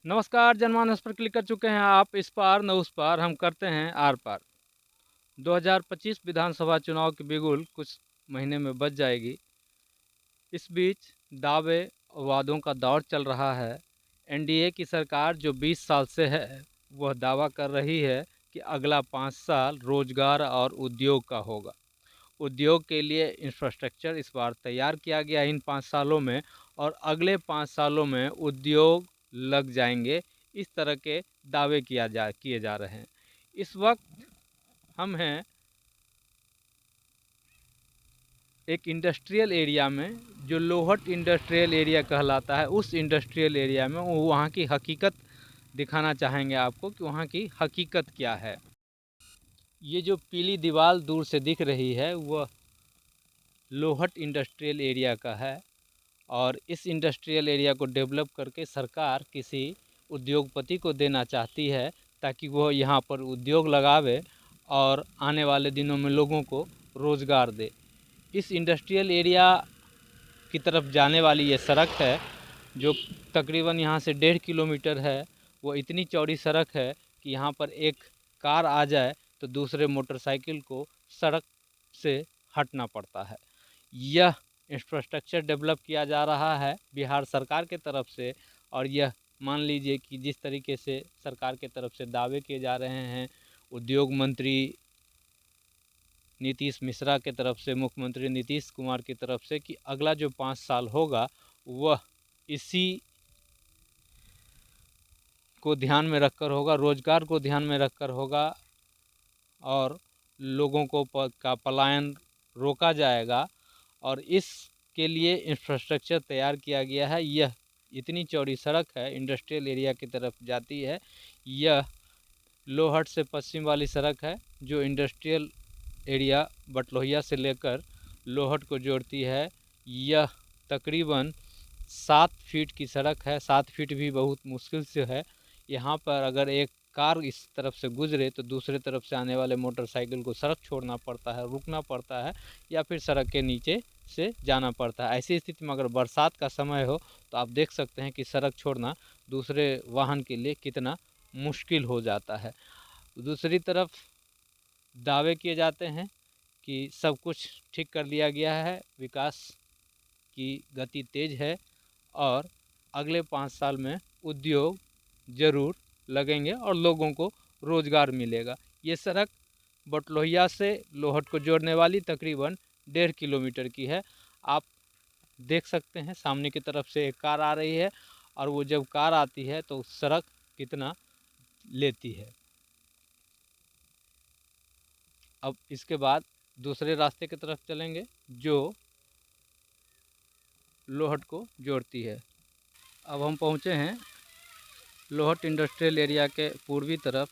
नमस्कार, जनमानस पर क्लिक कर चुके हैं आप। इस पार न उस पार, हम करते हैं आर पार। 2025 विधानसभा चुनाव की बिगुल कुछ महीने में बज जाएगी। इस बीच दावे और वादों का दौर चल रहा है। एनडीए की सरकार जो 20 साल से है, वह दावा कर रही है कि अगला 5 साल रोजगार और उद्योग का होगा। उद्योग के लिए इंफ्रास्ट्रक्चर इस बार तैयार किया गया इन 5 सालों में, और अगले 5 सालों में उद्योग लग जाएंगे। इस तरह के दावे किए जा रहे हैं। इस वक्त हम हैं एक इंडस्ट्रियल एरिया में, जो लोहट इंडस्ट्रियल एरिया कहलाता है। उस इंडस्ट्रियल एरिया में वहाँ की हकीकत दिखाना चाहेंगे आपको कि वहाँ की हकीकत क्या है। ये जो पीली दीवार दूर से दिख रही है, वह लोहट इंडस्ट्रियल एरिया का है। और इस इंडस्ट्रियल एरिया को डेवलप करके सरकार किसी उद्योगपति को देना चाहती है, ताकि वह यहाँ पर उद्योग लगावे और आने वाले दिनों में लोगों को रोज़गार दे। इस इंडस्ट्रियल एरिया की तरफ जाने वाली ये सड़क है, जो तकरीबन यहाँ से 1.5 किलोमीटर है। वो इतनी चौड़ी सड़क है कि यहाँ पर एक कार आ जाए तो दूसरे मोटरसाइकिल को सड़क से हटना पड़ता है। यह इंफ्रास्ट्रक्चर डेवलप किया जा रहा है बिहार सरकार के तरफ से। और यह मान लीजिए कि जिस तरीके से सरकार के तरफ से दावे किए जा रहे हैं, उद्योग मंत्री नीतीश मिश्रा के तरफ से, मुख्यमंत्री नीतीश कुमार की तरफ से, कि अगला जो 5 साल होगा वह इसी को ध्यान में रखकर होगा, रोजगार को ध्यान में रखकर होगा, और लोगों को का पलायन रोका जाएगा। और इसके लिए इंफ्रास्ट्रक्चर तैयार किया गया है। यह इतनी चौड़ी सड़क है, इंडस्ट्रियल एरिया की तरफ जाती है। यह लोहट से पश्चिम वाली सड़क है, जो इंडस्ट्रियल एरिया बटलोहिया से लेकर लोहट को जोड़ती है। यह तकरीबन 7 फीट की सड़क है। 7 फीट भी बहुत मुश्किल से है। यहाँ पर अगर एक कार इस तरफ से गुजरे तो दूसरे तरफ से आने वाले मोटरसाइकिल को सड़क छोड़ना पड़ता है, रुकना पड़ता है, या फिर सड़क के नीचे से जाना पड़ता है। ऐसी स्थिति में अगर बरसात का समय हो तो आप देख सकते हैं कि सड़क छोड़ना दूसरे वाहन के लिए कितना मुश्किल हो जाता है। दूसरी तरफ दावे किए जाते हैं कि सब कुछ ठीक कर लिया गया है, विकास की गति तेज है, और अगले 5 साल में उद्योग ज़रूर लगेंगे और लोगों को रोज़गार मिलेगा। ये सड़क बटलोहिया से लोहट को जोड़ने वाली तकरीबन 1.5 किलोमीटर की है। आप देख सकते हैं सामने की तरफ से एक कार आ रही है, और वो जब कार आती है तो सड़क कितना लेती है। अब इसके बाद दूसरे रास्ते की तरफ चलेंगे, जो लोहट को जोड़ती है। अब हम पहुँचे हैं लोहट इंडस्ट्रियल एरिया के पूर्वी तरफ।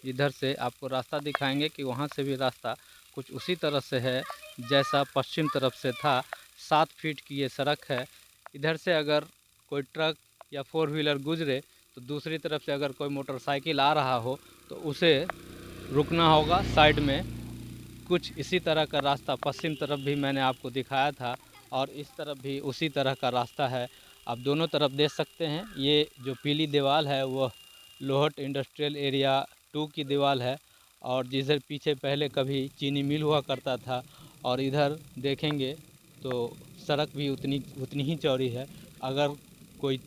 इधर से आपको रास्ता दिखाएंगे कि वहाँ से भी रास्ता कुछ उसी तरह से है जैसा पश्चिम तरफ से था। 7 फीट की ये सड़क है। इधर से अगर कोई ट्रक या 4 व्हीलर गुजरे तो दूसरी तरफ से अगर कोई मोटरसाइकिल आ रहा हो तो उसे रुकना होगा साइड में। कुछ इसी तरह का रास्ता पश्चिम तरफ भी मैंने आपको दिखाया था, और इस तरफ भी उसी तरह का रास्ता है। आप दोनों तरफ देख सकते हैं। ये जो पीली दीवार है वह लोहट इंडस्ट्रियल एरिया 2 की दीवार है, और जिधर पीछे पहले कभी चीनी मिल हुआ करता था। और इधर देखेंगे तो सड़क भी उतनी ही चौड़ी है। अगर कोई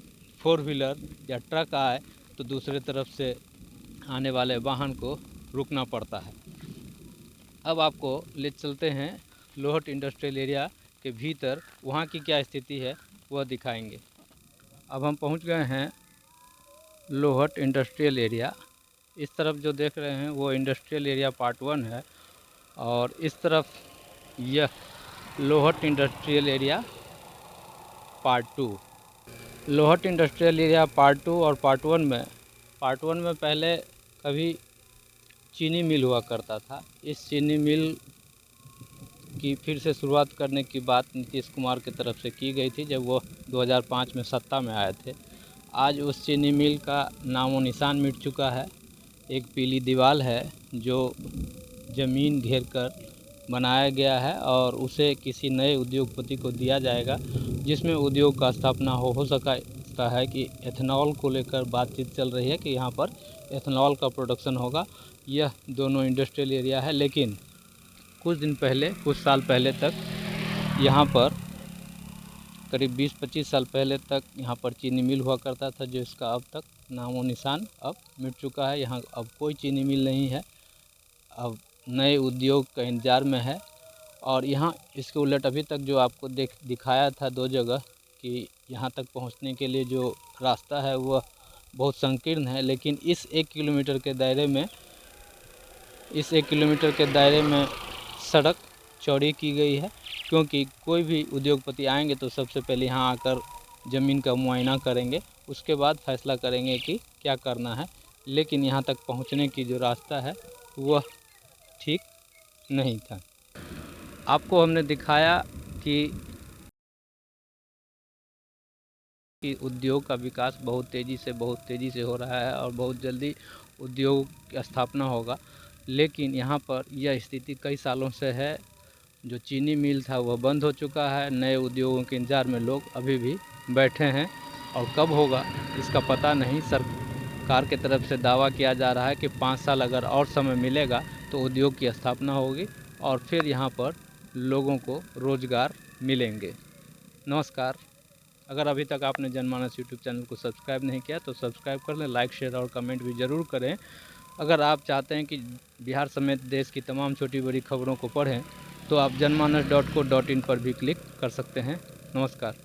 4 व्हीलर या ट्रक आए तो दूसरे तरफ से आने वाले वाहन को रुकना पड़ता है। अब आपको ले चलते हैं लोहट इंडस्ट्रियल एरिया के भीतर, वहाँ की क्या स्थिति है वह दिखाएंगे। अब हम पहुँच गए हैं लोहट इंडस्ट्रियल एरिया। इस तरफ जो देख रहे हैं वो इंडस्ट्रियल एरिया पार्ट 1 है, और इस तरफ यह Lohat industrial area part 2। Lohat industrial area part 2 और पार्ट 1 में पहले कभी चीनी मिल हुआ करता था। इस चीनी मिल की फिर से शुरुआत करने की बात नीतीश कुमार की तरफ से की गई थी, जब वो 2005 में सत्ता में आए थे। आज उस चीनी मिल का नामो निशान मिट चुका है। एक पीली दीवार है जो ज़मीन घेर कर बनाया गया है, और उसे किसी नए उद्योगपति को दिया जाएगा, जिसमें उद्योग का स्थापना हो सकता है कि एथेनॉल को लेकर बातचीत चल रही है कि यहाँ पर एथेनॉल का प्रोडक्शन होगा। यह दोनों इंडस्ट्रियल एरिया है, लेकिन कुछ साल पहले तक यहाँ पर करीब 20-25 साल पहले तक यहाँ पर चीनी मिल हुआ करता था, जो इसका अब तक नामो निशान अब मिट चुका है। यहाँ अब कोई चीनी मिल नहीं है, अब नए उद्योग का इंतजार में है। और यहाँ इसके उलट अभी तक जो आपको दिखाया था 2 जगह कि यहाँ तक पहुँचने के लिए जो रास्ता है वह बहुत संकीर्ण है, लेकिन इस 1 किलोमीटर के दायरे में सड़क चौड़ी की गई है, क्योंकि कोई भी उद्योगपति आएंगे तो सबसे पहले यहाँ आकर ज़मीन का मुआयना करेंगे, उसके बाद फैसला करेंगे कि क्या करना है। लेकिन यहाँ तक पहुँचने की जो रास्ता है वह ठीक नहीं था। आपको हमने दिखाया कि उद्योग का विकास बहुत तेज़ी से हो रहा है और बहुत जल्दी उद्योग की स्थापना होगा। लेकिन यहाँ पर यह स्थिति कई सालों से है। जो चीनी मिल था वह बंद हो चुका है, नए उद्योगों के इंतजार में लोग अभी भी बैठे हैं और कब होगा इसका पता नहीं। सरकार की तरफ से दावा किया जा रहा है कि 5 साल अगर और समय मिलेगा तो उद्योग की स्थापना होगी और फिर यहाँ पर लोगों को रोज़गार मिलेंगे। नमस्कार। अगर अभी तक आपने जनमानस यूट्यूब चैनल को सब्सक्राइब नहीं किया तो सब्सक्राइब कर लें, लाइक शेयर और कमेंट भी ज़रूर करें। अगर आप चाहते हैं कि बिहार समेत देश की तमाम छोटी बड़ी खबरों को पढ़ें तो आप जनमानस.co.in पर भी क्लिक कर सकते हैं। नमस्कार।